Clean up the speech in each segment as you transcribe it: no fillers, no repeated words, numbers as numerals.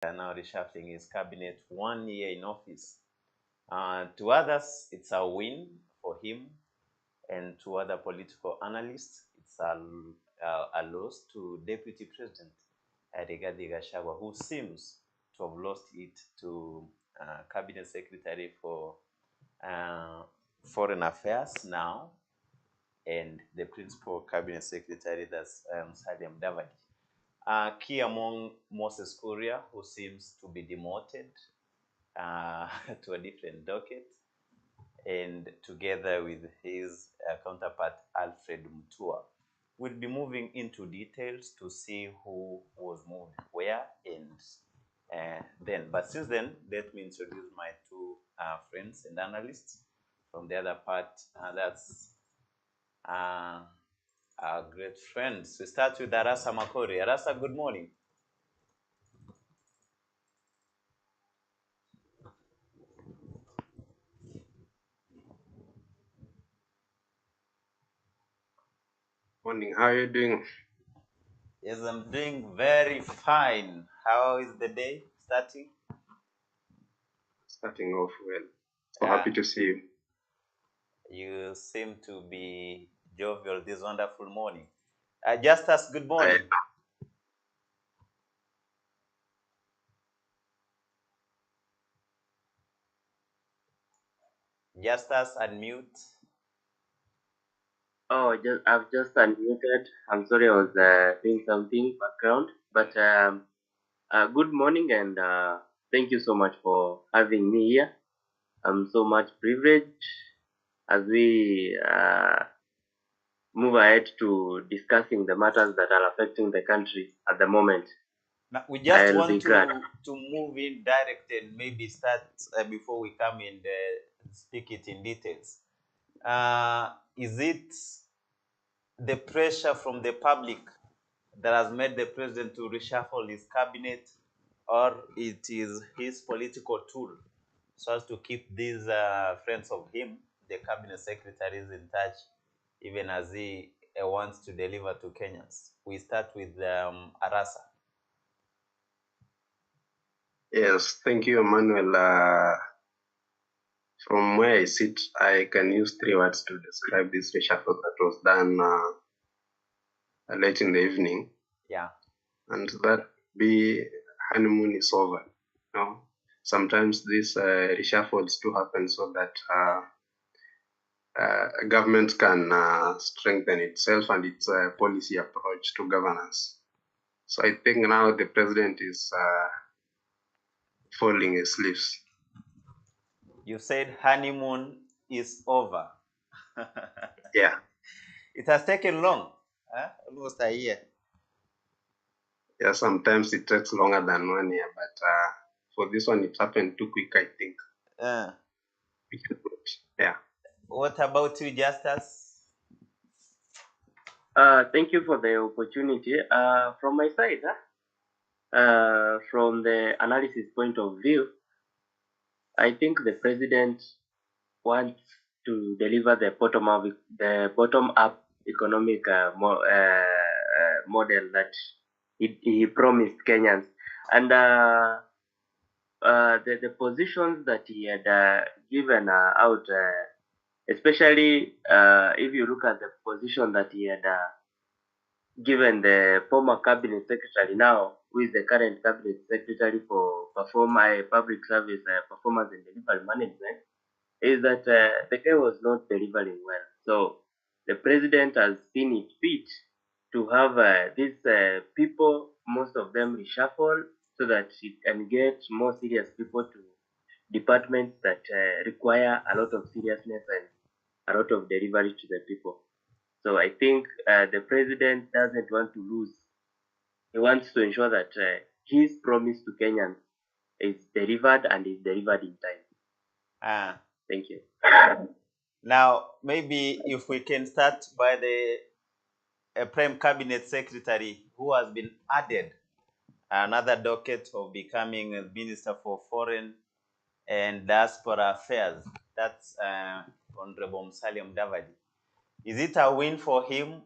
now reshuffling his cabinet 1 year in office. To others, it's a win for him, and to other political analysts, it's a loss to Deputy President Rigathi Gachagua, who seems to have lost it to Cabinet Secretary for Foreign Affairs now, and the principal Cabinet Secretary, that's Musalia Mudavadi. Key among Moses Kuria, who seems to be demoted to a different docket, and together with his counterpart Alfred Mutua. We'll be moving into details to see who was moved where and then. But since then, let me introduce my two friends and analysts. From the other part, that's our great friends. We start with Arasa Makori. Arasa, good morning. Morning, how are you doing? Yes, I'm doing very fine. How is the day starting? Starting off well. So happy to see you. You seem to be jovial this wonderful morning. Justus, good morning. Justus, unmute. Oh, I've just unmuted. I'm sorry, I was doing something background. But good morning, and thank you so much for having me here. I'm so much privileged as we move ahead to discussing the matters that are affecting the country at the moment. Now, we just want to move in direct and maybe start before we come and speak it in details. Is it the pressure from the public that has made the president to reshuffle his cabinet, or it is his political tool so as to keep these friends of him, the cabinet secretaries, in touch, even as he wants to deliver to Kenyans? We start with Arasa. Yes, thank you, Emmanuel. From where I sit, I can use 3 words to describe this reshuffle that was done late in the evening. Yeah. And that be honeymoon is over. You know, sometimes these reshuffles do happen so that government can strengthen itself and its policy approach to governance. So I think now the president is folding his sleeves. You said honeymoon is over. Yeah. It has taken long, almost a year. Yeah, sometimes it takes longer than 1 year, but for this one, it happened too quick, I think. Yeah. What about you, Justus? Thank you for the opportunity. From my side, from the analysis point of view, I think the president wants to deliver the bottom up economic model that he promised Kenyans, and the positions that he had given out, especially if you look at the position that he had given the former cabinet secretary now, who is the current cabinet secretary for public service performance and delivery management, is that the guy was not delivering well. So the president has seen it fit to have these people, most of them reshuffled, so that it can get more serious people to departments that require a lot of seriousness and a lot of delivery to the people. So I think the president doesn't want to lose. He wants to ensure that his promise to Kenyans is delivered and is delivered in time. Thank you. Now, maybe if we can start by the Prime Cabinet Secretary who has been added another docket of becoming a Minister for Foreign and Diaspora Affairs. That's Honorable Musalia Mudavadi. Is it a win for him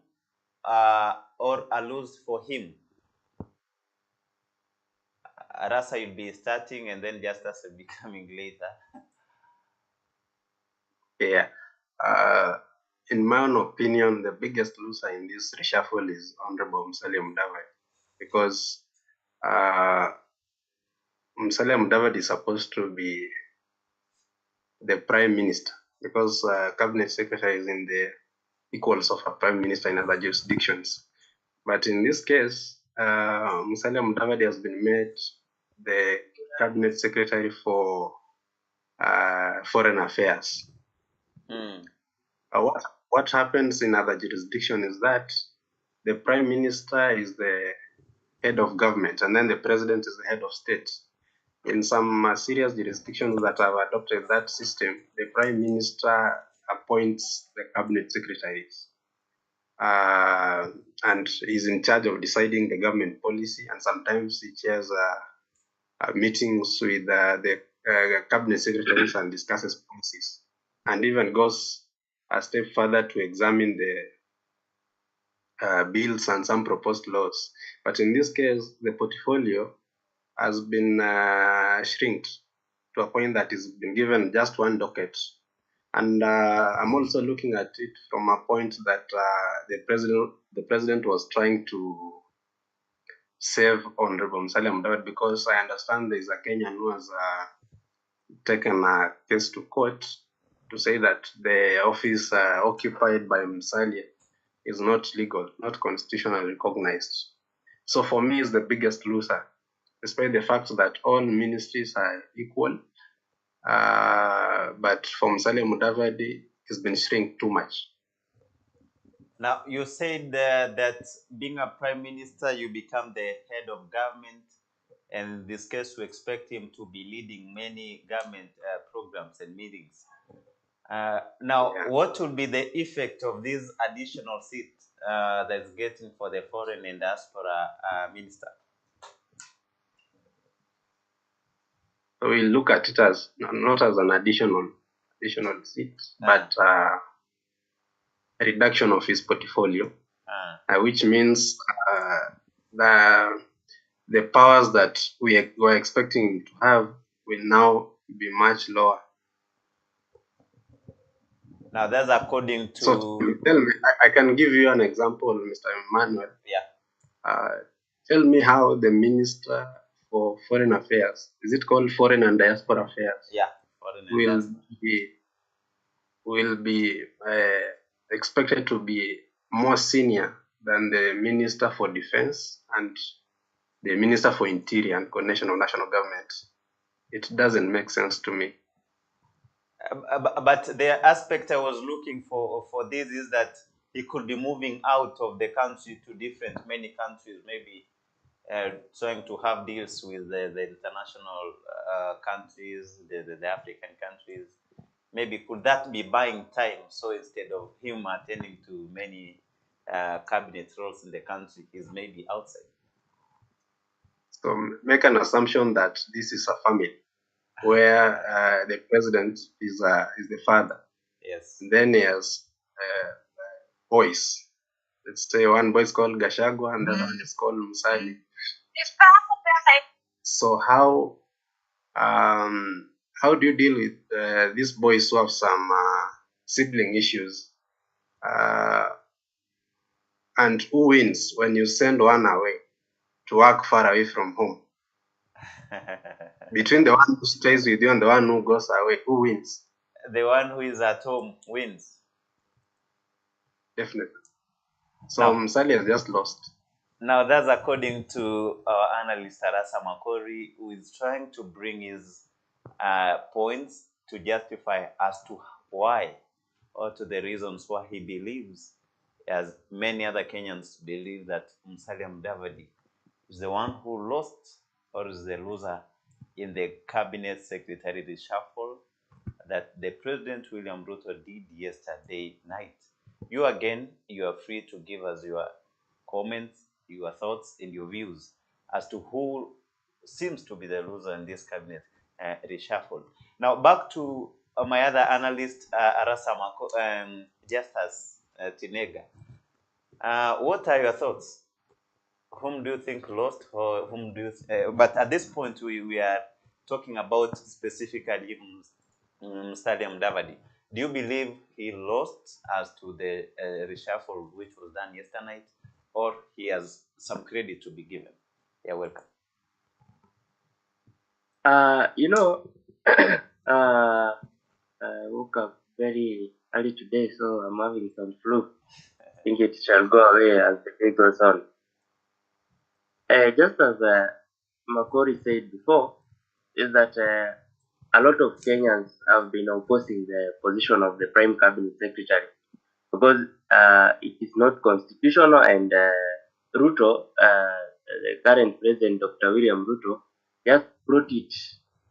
or a lose for him? Arasa will be starting and then Justus will be coming later. Yeah. In my own opinion, the biggest loser in this reshuffle is Honorable Musalia Mudavadi, because Musalia Mudavadi is supposed to be the prime minister, because cabinet secretary is in the equals of a prime minister in other jurisdictions. But in this case, Musalia Mudavadi has been made the cabinet secretary for foreign affairs. What happens in other jurisdictions is that the prime minister is the head of government, and then the president is the head of state. In some serious jurisdictions that have adopted that system, the prime minister appoints the cabinet secretaries and is in charge of deciding the government policy, and sometimes he chairs meetings with the cabinet secretaries and discusses policies, and even goes a step further to examine the bills and some proposed laws. But in this case, the portfolio has been shrinked to a point that is been given just one docket. And I'm also looking at it from a point that the president was trying to save Honorable Musalia Mudavadi, because I understand there is a Kenyan who has taken a case to court to say that the office occupied by Musalia is not legal, not constitutionally recognized. So for me, it's the biggest loser, despite the fact that all ministries are equal. But for Musalia Mudavadi, it's been shrink too much. Now, you said that being a prime minister, you become the head of government. And in this case, we expect him to be leading many government programs and meetings. Now, what will be the effect of this additional seat that's getting for the foreign and diaspora minister? So we look at it as not as an additional seat, but a reduction of his portfolio, which means the powers that we were expecting to have will now be much lower. Now, that's according to... So tell me, I can give you an example, Mr. Emmanuel. Yeah. Tell me how the Minister for Foreign Affairs, is it called Foreign and Diaspora Affairs? Yeah, Foreign and Diaspora. Will be expected to be more senior than the Minister for Defense and the Minister for Interior and Coordination of National Government. It doesn't make sense to me. But the aspect I was looking for this is that he could be moving out of the country to many countries, maybe trying to have deals with the international countries, the African countries. Maybe could that be buying time? So instead of him attending to many cabinet roles in the country, he's maybe outside. So make an assumption that this is a family where the president is the father. Yes. And then he has boys. Let's say one boy is called Gachagua and the other one is called Musalia. So how do you deal with these boys who have some sibling issues? And who wins when you send one away to work far away from home? Between the one who stays with you and the one who goes away, who wins? The one who is at home wins. Definitely. So Musalia has just lost. Now that's according to our analyst Arasa Makori, who is trying to bring his points to justify as to why or to the reasons why he believes, as many other Kenyans believe, that Musalia Mudavadi is the one who lost or is the loser in the cabinet secretary reshuffle that the President William Ruto did yesterday night. You again, you are free to give us your comments, your thoughts, and your views as to who seems to be the loser in this cabinet reshuffle. Now, back to my other analyst, Arasa Justus Tinega. What are your thoughts? whom do you think lost, or whom do you? But at this point, we are talking about specifically Musalia Mudavadi. Do you believe he lost as to the reshuffle which was done yesterday night, or he has some credit to be given? You're welcome. You know, I woke up very early today, so I'm having some flu. I think it shall go away as the day goes on. Just as Makori said before, is that a lot of Kenyans have been opposing the position of the Prime Cabinet Secretary because it is not constitutional, and Ruto, the current president, Dr. William Ruto, just brought it,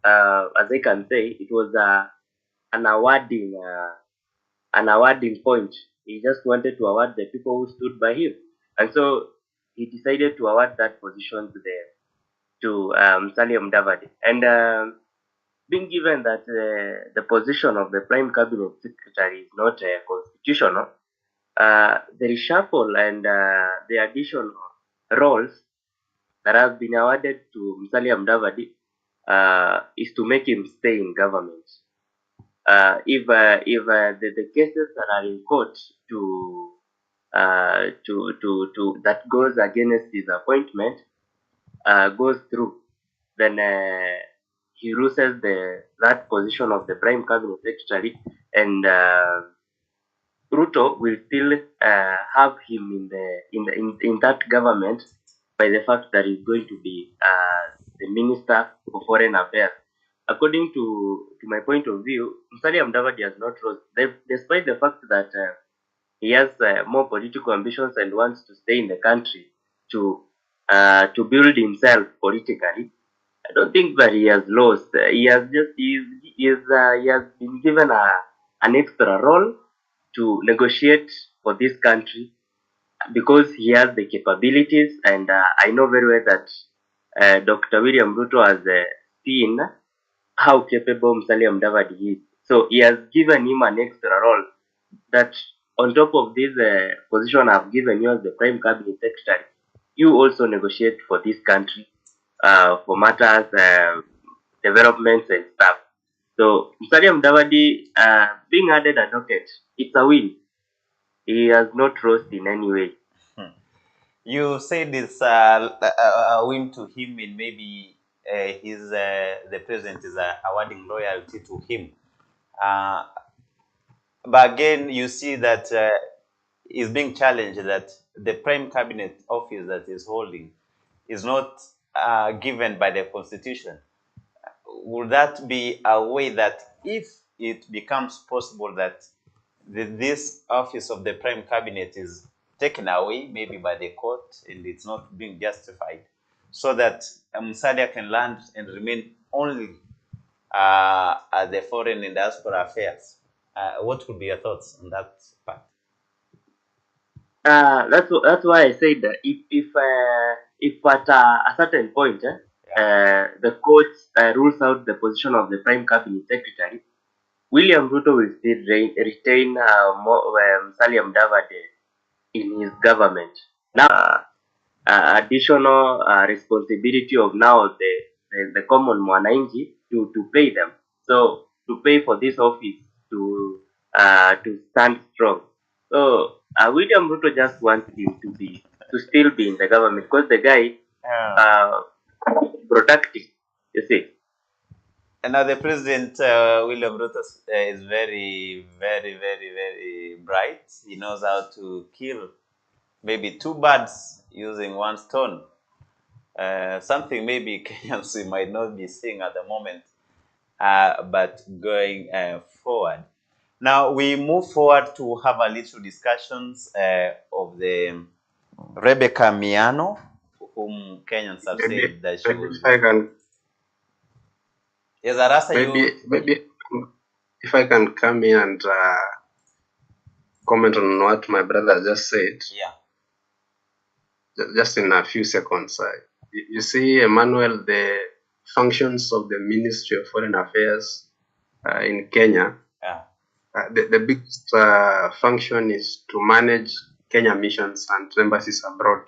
as I can say, it was an awarding point. He just wanted to award the people who stood by him, and so he decided to award that position to Musalia Mudavadi. And being given that the position of the Prime Cabinet Secretary is not constitutional, the reshuffle and the additional roles that have been awarded to Musalia Mudavadi is to make him stay in government. If the cases that are in court to that goes against his appointment goes through, then he loses that position of the Prime Cabinet Secretary, and Ruto will still have him in that government by the fact that he's going to be the Minister for Foreign Affairs. According to my point of view, Musalia Mudavadi has not lost, despite the fact that he has more political ambitions and wants to stay in the country to build himself politically. I don't think that he has lost. He has been given an extra role to negotiate for this country because he has the capabilities, and I know very well that Dr. William Ruto has seen how capable Musalia Mudavadi is. So he has given him an extra role that on top of this position I've given you as the Prime Cabinet Secretary, you also negotiate for this country for matters, developments and stuff. So Musalia Mudavadi being added advocate, it's a win. He has not lost in any way. You said it's a win to him, and maybe the president is awarding loyalty to him. Uh, but again, you see that is being challenged that the prime cabinet office that is holding is not given by the constitution. Would that be a way that if it becomes possible that this office of the prime cabinet is taken away, maybe by the court, and it's not being justified, so that Musalia can land and remain only at the foreign and diaspora affairs? What would be your thoughts on that part? That's why I said that if at a certain point the court rules out the position of the Prime Cabinet Secretary, William Ruto will still retain Musalia Mudavadi in his government. Now, additional responsibility of now the common mwananchi to pay them. So to pay for this office to stand strong. So William Ruto just wants him to still be in the government because the guy productive. You see. And now the president, William Ruto, is very, very, very, very bright. He knows how to kill maybe two birds using one stone. Something maybe Kenyans we might not be seeing at the moment, but going forward. Now we move forward to have a little discussions of the Rebecca Miano, whom Kenyans have said that she was. If I can, yes, Arasa, maybe if I can come in and comment on what my brother just said. Yeah. Just in a few seconds. You see, Emmanuel, the functions of the Ministry of Foreign Affairs in Kenya, the biggest function is to manage Kenya missions and embassies abroad.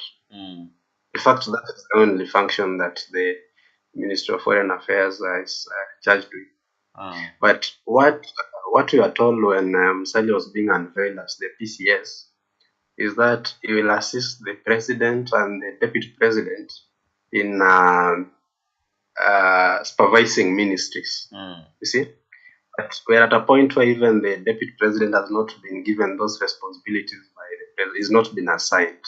In fact, that is the only function that the Ministry of Foreign Affairs is charged with. But what we are told when Musalia was being unveiled as the PCS is that he will assist the president and the deputy president in supervising ministries. You see, but we're at a point where even the deputy president has not been given those responsibilities by the president; he's not been assigned.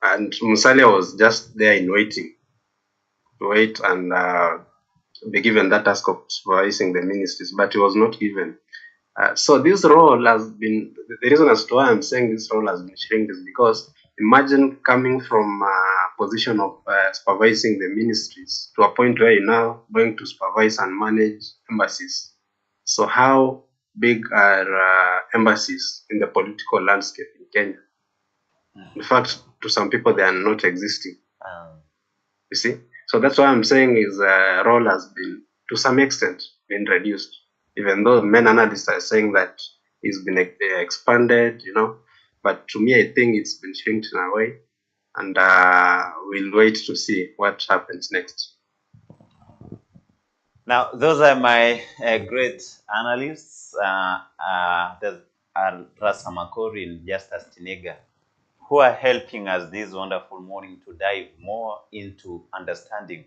And Musalia was just there in waiting to wait and be given that task of supervising the ministries, but he was not given. So this role has been, the reason as to why I'm saying this role has been shrink is because imagine coming from a position of supervising the ministries to a point where you're now going to supervise and manage embassies. So how big are embassies in the political landscape in Kenya? In fact, to some people, they are not existing. You see? So that's why I'm saying his role has been, to some extent, been reduced. Even though many analysts are saying that it's been expanded, but to me, I think it's been shrinked in a way, and we'll wait to see what happens next. Now, those are my great analysts. There's Rasa Makori and Justus Tinega, who are helping us this wonderful morning to dive more into understanding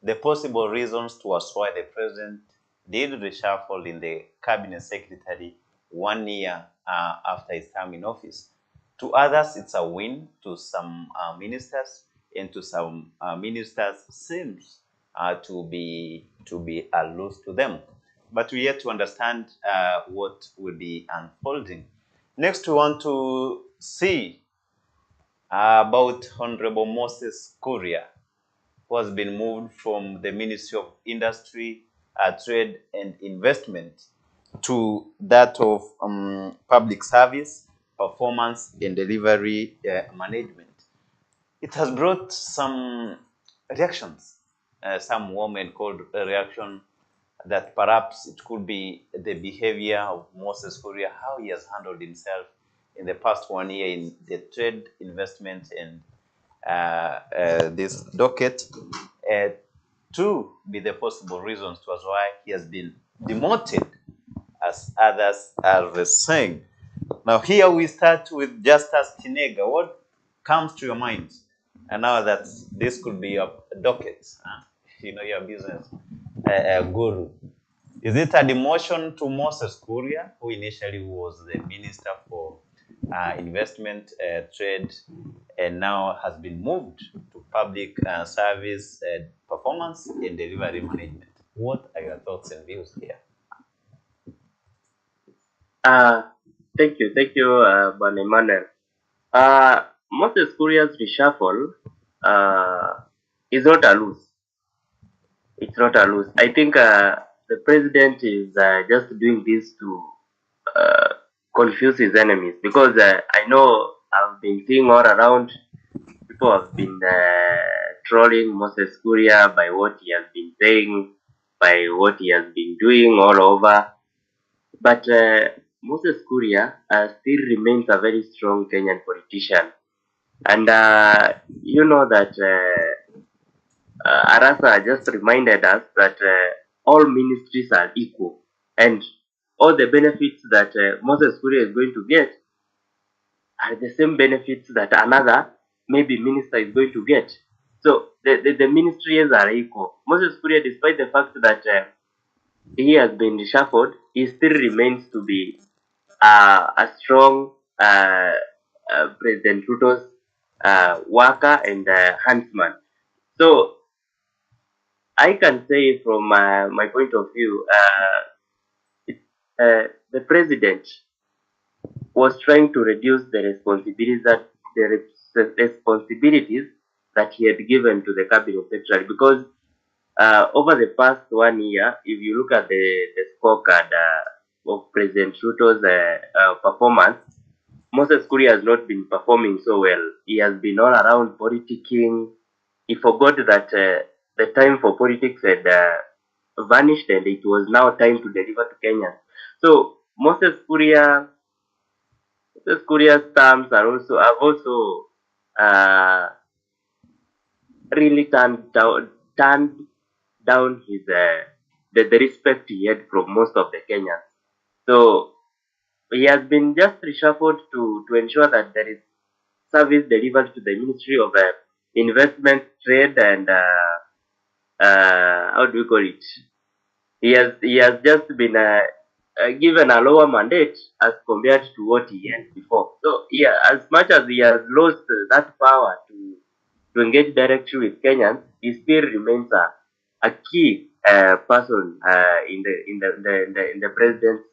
the possible reasons towards why the president did reshuffle in the cabinet secretary 1 year after his term in office. To others, it's a win. To some ministers, and to some ministers seems to be a loss to them. But we yet to understand what will be unfolding. Next, we want to see about Honorable Moses Kuria, who has been moved from the Ministry of Industry, Trade and Investment to that of Public Service, Performance and Delivery Management. It has brought some reactions, some women called a reaction that perhaps it could be the behavior of Moses Kuria, how he has handled himself in the past 1 year in the trade, investment, and this docket, to be the possible reasons towards why he has been demoted, as others are saying. Now, here we start with Justus Tinega. What comes to your mind? And now that this could be your docket, your business guru. Is it a demotion to Moses Kuria, who initially was the Minister for Investment, Trade, and now has been moved to Public Service, Performance and Delivery Management? What are your thoughts and views here? Thank you, Ban Emmanuel. Moses Kuria's reshuffle is not a lose. It's not a lose. I think the president is just doing this to confuse his enemies, because I know I've been seeing all around, people have been trolling Moses Kuria by what he has been saying, by what he has been doing all over. But Moses Kuria still remains a very strong Kenyan politician. And you know that Arasa just reminded us that all ministries are equal, and all the benefits that Moses Kuria is going to get are the same benefits that another maybe minister is going to get. So the ministries are equal. Moses Kuria, despite the fact that he has been reshuffled, he still remains to be a strong President Ruto's worker and huntsman. So I can say from my point of view, the president was trying to reduce the responsibilities that he had given to the cabinet secretary, because over the past 1 year, if you look at the scorecard of President Ruto's performance, Moses Kuria has not been performing so well. He has been all around politicking. He forgot that the time for politics had vanished, and it was now time to deliver to Kenya. So Moses Kuria Moses Kuria's terms have also uh, really turned down his the respect he had from most of the Kenyans. So he has been just reshuffled to ensure that there is service delivered to the Ministry of Investment, Trade, and how do we call it? He has just been given a lower mandate as compared to what he had before. So yeah, as much as he has lost that power to engage directly with Kenyans, he still remains a key person in the president's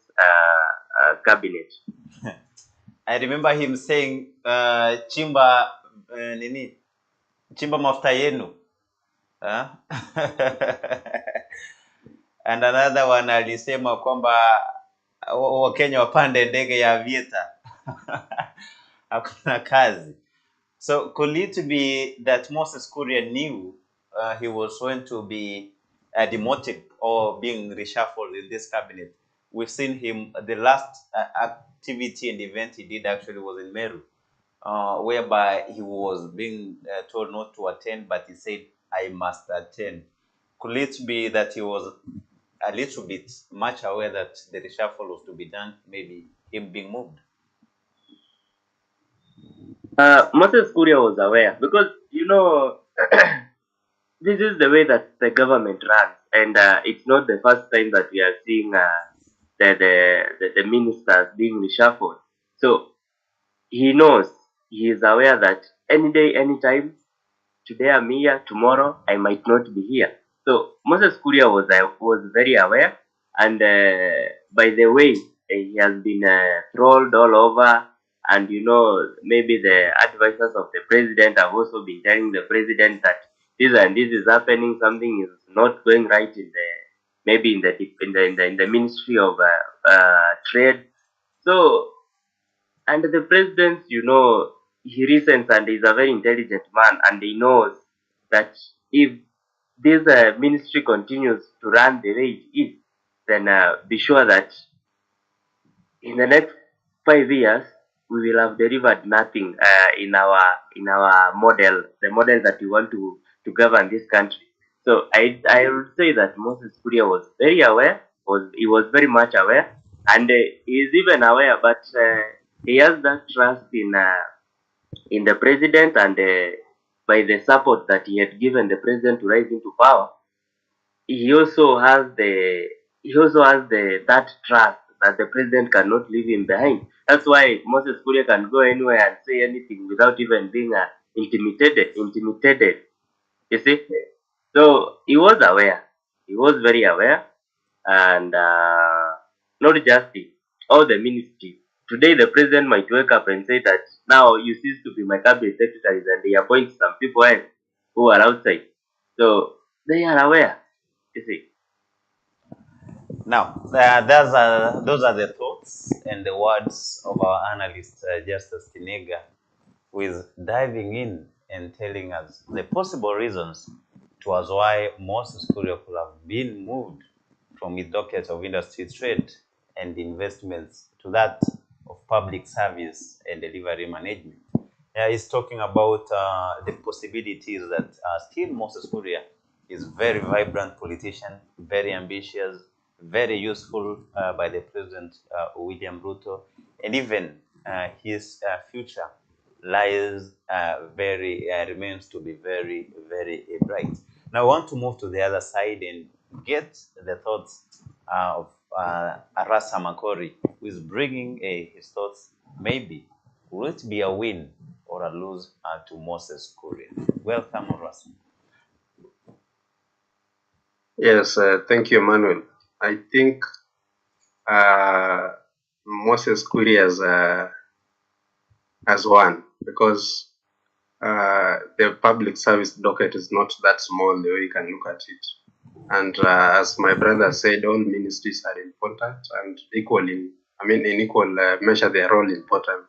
cabinet. I remember him saying, chimba nini, chimba mafuta yenu. Huh? And another one alisema kwamba Wakenya wapande ndege ya Aviator. Hakuna kazi. So could it be that Moses Kuria knew he was going to be demoted or being reshuffled in this cabinet? We've seen him, the last activity and event he did actually was in Meru, whereby he was being told not to attend, but he said, I must attend. Could it be that he was a little bit much aware that the reshuffle was to be done, maybe him being moved? Moses Kuria was aware because this is the way that the government runs, and it's not the first time that we are seeing the ministers being reshuffled. So he knows, he is aware that any day, anytime, today I'm here, tomorrow I might not be here. So Moses Kuria was very aware, and by the way, he has been trolled all over, and maybe the advisors of the president have also been telling the president that this and this is happening, something is not going right in the maybe in the Ministry of Trade. So, and the president, he reasons and is a very intelligent man, and he knows that if this ministry continues to run the way it is, then be sure that in the next 5 years we will have delivered nothing in our model, the model that we want to govern this country. So I would say that Moses Kuria was very aware, he was very much aware, and he is even aware, but he has that trust in the president, and by the support that he had given the president to rise into power, he also has the that trust that the president cannot leave him behind. That's why Moses Kuria can go anywhere and say anything without even being intimidated. You see, so he was aware. He was very aware, and not just it, all the ministry. Today, the president might wake up and say that now you cease to be my cabinet secretaries, and they appoint some people else who are outside. So they are aware. You see. Now, those are the thoughts and the words of our analyst, Justice Tinega, who is diving in and telling us the possible reasons towards why Moses Kuria could have been moved from his docket of industry, trade, and investments to that of public service and delivery management. Yeah, he's talking about the possibilities that still Moses Kuria is very vibrant politician, very ambitious, very useful by the President William Ruto, and even his future lies remains to be very, very bright. Now I want to move to the other side and get the thoughts of Arasa Makori, who is bringing his thoughts. Maybe will it be a win or a lose to Moses Kuria? Welcome, Arasa. Yes, thank you, Emmanuel. I think Moses Kuria has won because the public service docket is not that small the way you can look at it. And as my brother said, all ministries are important and equally, in equal measure, they are all important.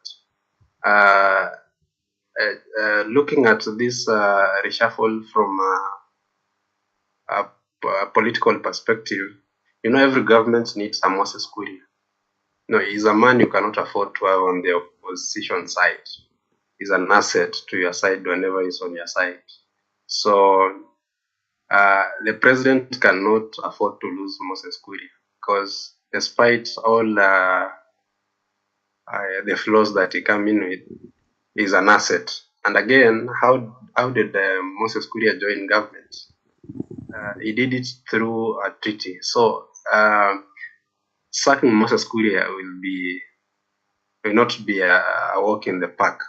Looking at this reshuffle from a political perspective, every government needs a Moses Kuria. No, he's a man you cannot afford to have on the opposition side. He's an asset to your side whenever he's on your side. So the president cannot afford to lose Moses Kuria because despite all the flaws that he come in with, he's an asset. And again, how did Moses Kuria join government? He did it through a treaty. So sacking Moses Kuria will not be a walk in the park.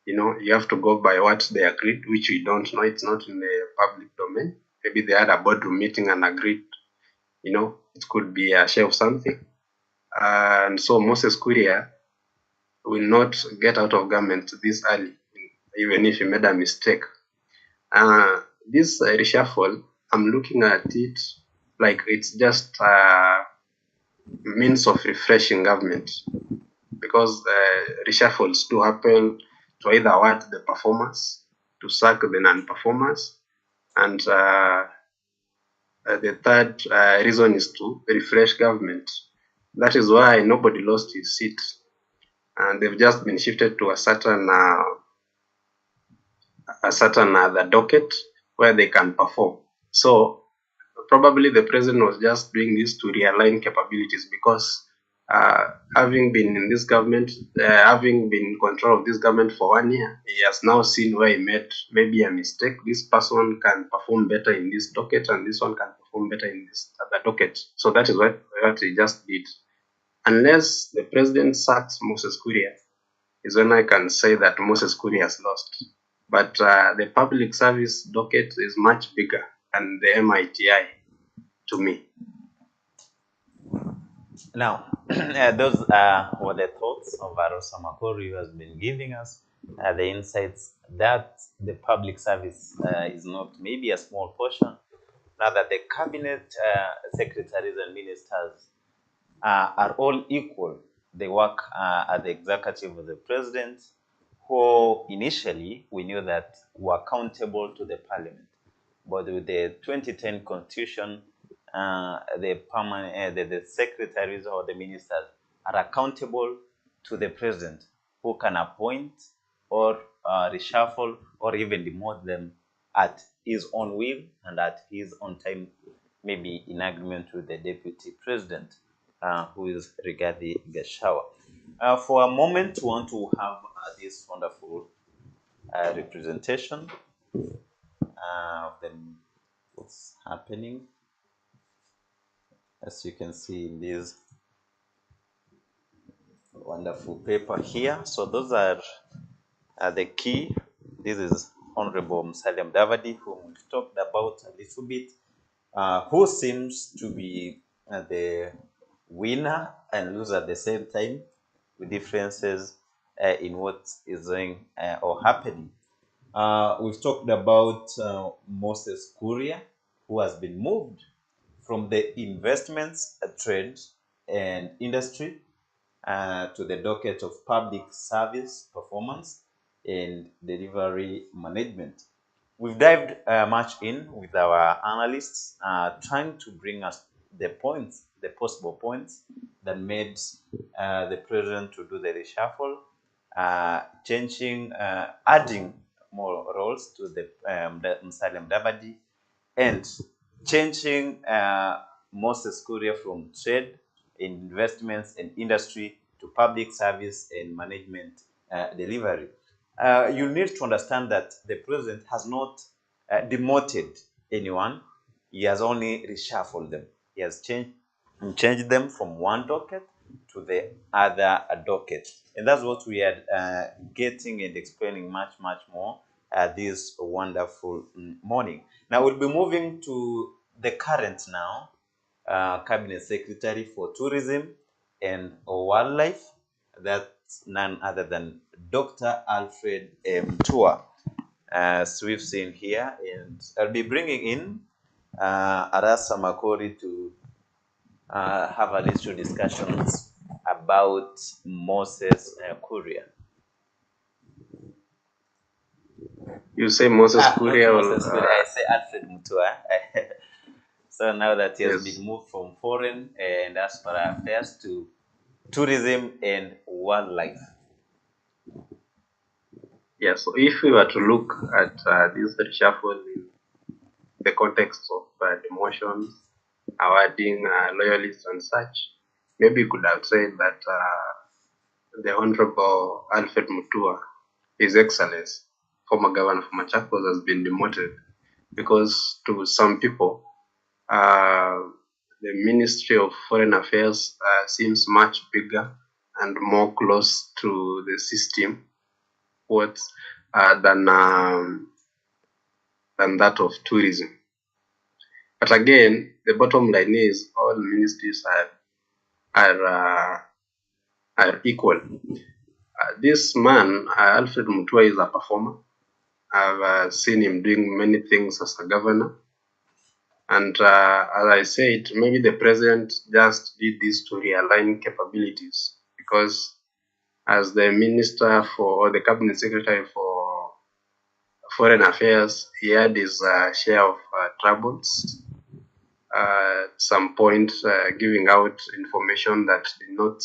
You know, you have to go by what they agreed, which we don't know. It's not in the public domain. Maybe they had a boardroom meeting and agreed. You know, it could be a share of something. And so Moses Kuria will not get out of government this early, even if he made a mistake. This reshuffle, I'm looking at it like it's just a means of refreshing government, because reshuffles do happen to either what the performers, to sack the non-performers, and the third reason is to refresh government. That is why nobody lost his seat, and they've just been shifted to a certain other docket where they can perform. So probably the president was just doing this to realign capabilities, because having been in this government, having been in control of this government for 1 year, he has now seen where he made maybe a mistake. This person can perform better in this docket, and this one can perform better in this other docket. So that is what he just did. Unless the president sacks Moses Kuria, is when I can say that Moses Kuria has lost. But the public service docket is much bigger than the MITI to me. Now, those were the thoughts of Arosa Makori, who has been giving us the insights that the public service is not maybe a small portion. Now that the cabinet secretaries and ministers are all equal, they work at the executive of the president, who initially we knew that were accountable to the parliament. But with the 2010 constitution, the secretaries or the ministers are accountable to the president, who can appoint or reshuffle or even demote them at his own will and at his own time, maybe in agreement with the deputy president, who is Rigathi Gachagua. For a moment, we want to have this wonderful representation of what's happening. As you can see in this wonderful paper here. So those are the key. This is Honorable Musalia Mudavadi, whom we've talked about a little bit, who seems to be the winner and loser at the same time, with differences in what is going or happening. We've talked about Moses Kuria, who has been moved from the investments, trade, and industry to the docket of public service performance and delivery management. We've dived much in with our analysts, trying to bring us the points, the possible points that made the president to do the reshuffle, changing, adding more roles to the Musalia Mudavadi, and changing Moses Kuria from trade, investments, and industry to public service and management delivery. You need to understand that the president has not demoted anyone. He has only reshuffled them. He has changed them from one docket to the other docket. And that's what we are getting and explaining much more this wonderful morning. Now we'll be moving to the current now Cabinet Secretary for Tourism and Wildlife. That's none other than Dr. Alfred Mutua, as we've seen here. And I'll be bringing in Arasa Makori to have a little discussions about Moses Kuria. You say Moses Kuria? Moses Kuria. I say Alfred Mutua. So now that he has been moved from foreign and diaspora affairs to tourism and wildlife. Yeah, so if we were to look at this reshuffle in the context of demotions, awarding loyalists and such, maybe you could have said that the Honorable Alfred Mutua, His Excellency, former governor of Machakos, has been demoted because to some people, the Ministry of Foreign Affairs seems much bigger and more close to the system than that of tourism. But again, the bottom line is all ministries are equal. This man, Alfred Mutua, is a performer. I've seen him doing many things as a governor. And as I said, maybe the president just did this to realign capabilities, because as the minister or the cabinet secretary for foreign affairs, he had his share of troubles. At some point, giving out information that did not